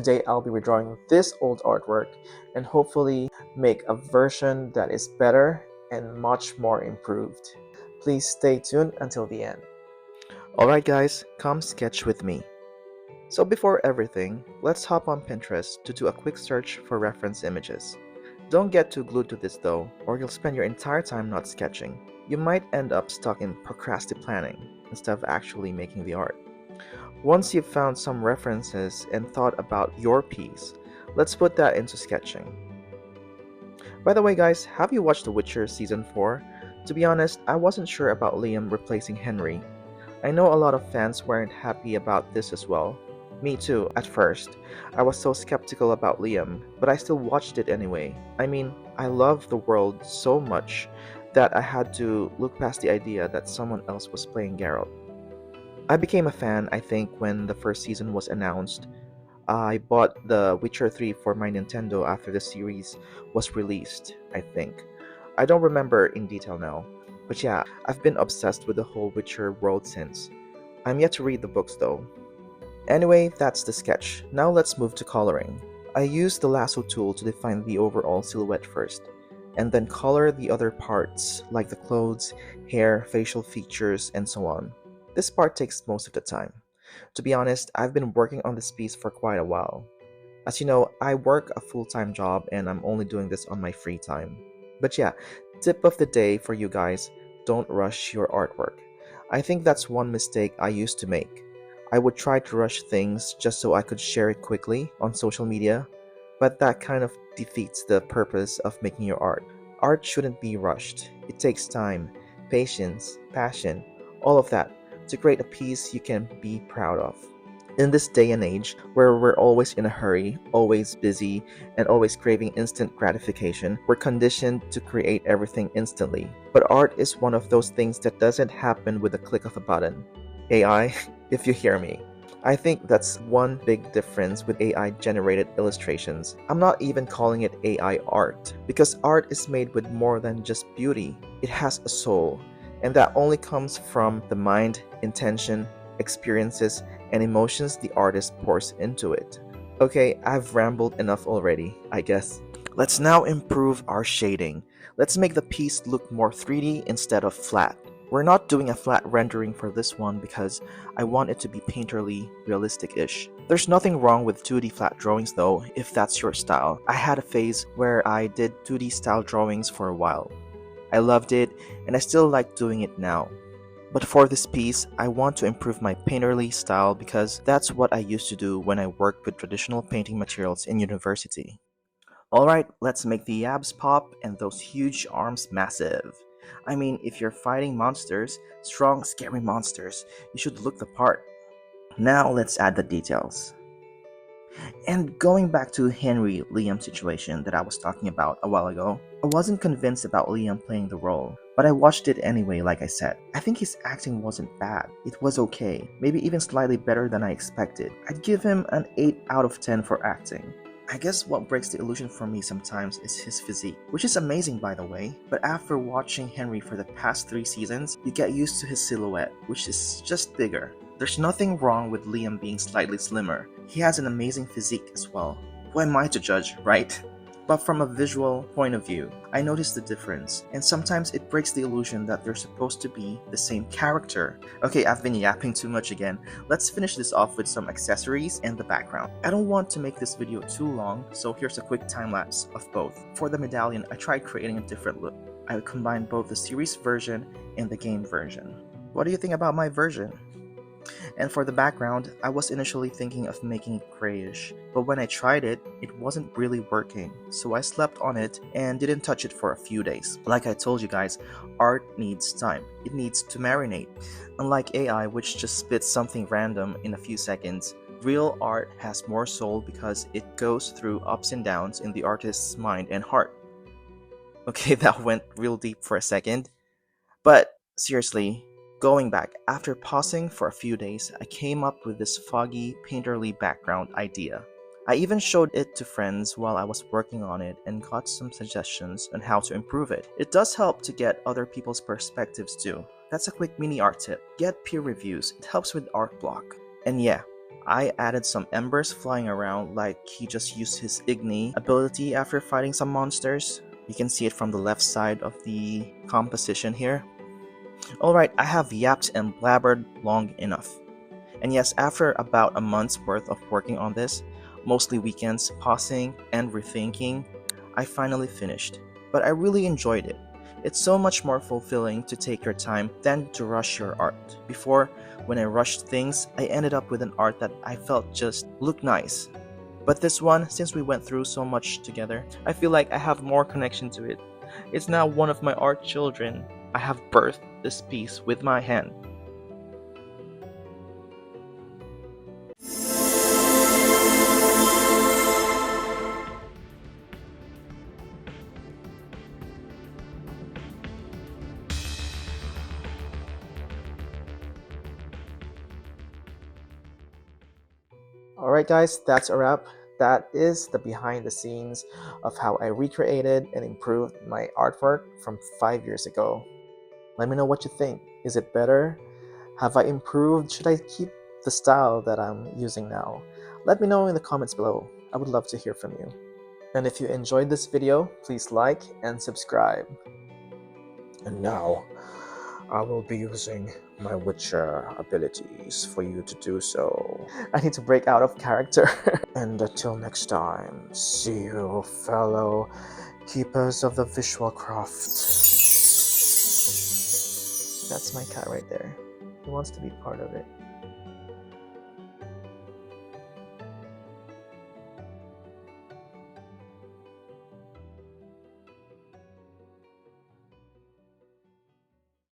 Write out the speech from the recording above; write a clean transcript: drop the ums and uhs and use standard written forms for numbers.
Today I'll be redrawing this old artwork and hopefully make a version that is better and much more improved. Please stay tuned until the end. Alright guys, come sketch with me. So before everything, let's hop on Pinterest to do a quick search for reference images. Don't get too glued to this though, or you'll spend your entire time not sketching. You might end up stuck in procrastinating instead of actually making the art. Once you've found some references and thought about your piece, let's put that into sketching. By the way guys, have you watched The Witcher Season 4? To be honest, I wasn't sure about Liam replacing Henry. I know a lot of fans weren't happy about this as well. Me too, at first. I was so skeptical about Liam, but I still watched it anyway. I mean, I love the world so much that I had to look past the idea that someone else was playing Geralt. I became a fan, I think, when the first season was announced. I bought The Witcher 3 for my Nintendo after the series was released, I think. I don't remember in detail now. But yeah, I've been obsessed with the whole Witcher world since. I'm yet to read the books though. Anyway, that's the sketch. Now let's move to coloring. I used the lasso tool to define the overall silhouette first, and then color the other parts like the clothes, hair, facial features, and so on. This part takes most of the time. To be honest, I've been working on this piece for quite a while. As you know, I work a full-time job and I'm only doing this on my free time. But yeah, tip of the day for you guys, don't rush your artwork. I think that's one mistake I used to make. I would try to rush things just so I could share it quickly on social media, but that kind of defeats the purpose of making your art. Art shouldn't be rushed. It takes time, patience, passion, all of that to create a piece you can be proud of. In this day and age, where we're always in a hurry, always busy, and always craving instant gratification, we're conditioned to create everything instantly. But art is one of those things that doesn't happen with a click of a button. AI, if you hear me. I think that's one big difference with AI generated illustrations. I'm not even calling it AI art, because art is made with more than just beauty. It has a soul, and that only comes from the mind, intention, experiences, and emotions the artist pours into it. Okay, I've rambled enough already, I guess. Let's now improve our shading. Let's make the piece look more 3D instead of flat. We're not doing a flat rendering for this one because I want it to be painterly, realistic-ish. There's nothing wrong with 2D flat drawings though, if that's your style. I had a phase where I did 2D style drawings for a while. I loved it, and I still like doing it now. But for this piece, I want to improve my painterly style because that's what I used to do when I worked with traditional painting materials in university. Alright, let's make the abs pop and those huge arms massive. I mean, if you're fighting monsters, strong, scary monsters, you should look the part. Now let's add the details. And going back to Henry Liam situation that I was talking about a while ago, I wasn't convinced about Liam playing the role, but I watched it anyway like I said. I think his acting wasn't bad, it was okay, maybe even slightly better than I expected. I'd give him an 8 out of 10 for acting. I guess what breaks the illusion for me sometimes is his physique, which is amazing by the way, but after watching Henry for the past 3 seasons, you get used to his silhouette, which is just bigger. There's nothing wrong with Liam being slightly slimmer. He has an amazing physique as well. Who am I to judge, right? But from a visual point of view, I notice the difference, and sometimes it breaks the illusion that they're supposed to be the same character. Okay, I've been yapping too much again. Let's finish this off with some accessories and the background. I don't want to make this video too long, so here's a quick time lapse of both. For the medallion, I tried creating a different look. I combined both the series version and the game version. What do you think about my version? And for the background, I was initially thinking of making it grayish, but when I tried it, it wasn't really working, so I slept on it and didn't touch it for a few days. Like I told you guys, art needs time. It needs to marinate. Unlike AI, which just spits something random in a few seconds, real art has more soul because it goes through ups and downs in the artist's mind and heart. Okay, that went real deep for a second, but seriously, going back, after pausing for a few days, I came up with this foggy, painterly background idea. I even showed it to friends while I was working on it and got some suggestions on how to improve it. It does help to get other people's perspectives too. That's a quick mini art tip. Get peer reviews, it helps with art block. And yeah, I added some embers flying around like he just used his Igni ability after fighting some monsters. You can see it from the left side of the composition here. Alright, I have yapped and blabbered long enough. And yes, after about a month's worth of working on this, mostly weekends, pausing and rethinking, I finally finished. But I really enjoyed it. It's so much more fulfilling to take your time than to rush your art. Before, when I rushed things, I ended up with an art that I felt just looked nice. But this one, since we went through so much together, I feel like I have more connection to it. It's now one of my art children. I have birthed this piece with my hand. Alright guys, that's a wrap. That is the behind the scenes of how I recreated and improved my artwork from 5 years ago. Let me know what you think. Is it better? Have I improved? Should I keep the style that I'm using now? Let me know in the comments below. I would love to hear from you. And if you enjoyed this video, please like and subscribe. And now, I will be using my Witcher abilities for you to do so. I need to break out of character. And until next time, see you, fellow keepers of the visual craft. That's my cat right there. He wants to be part of it.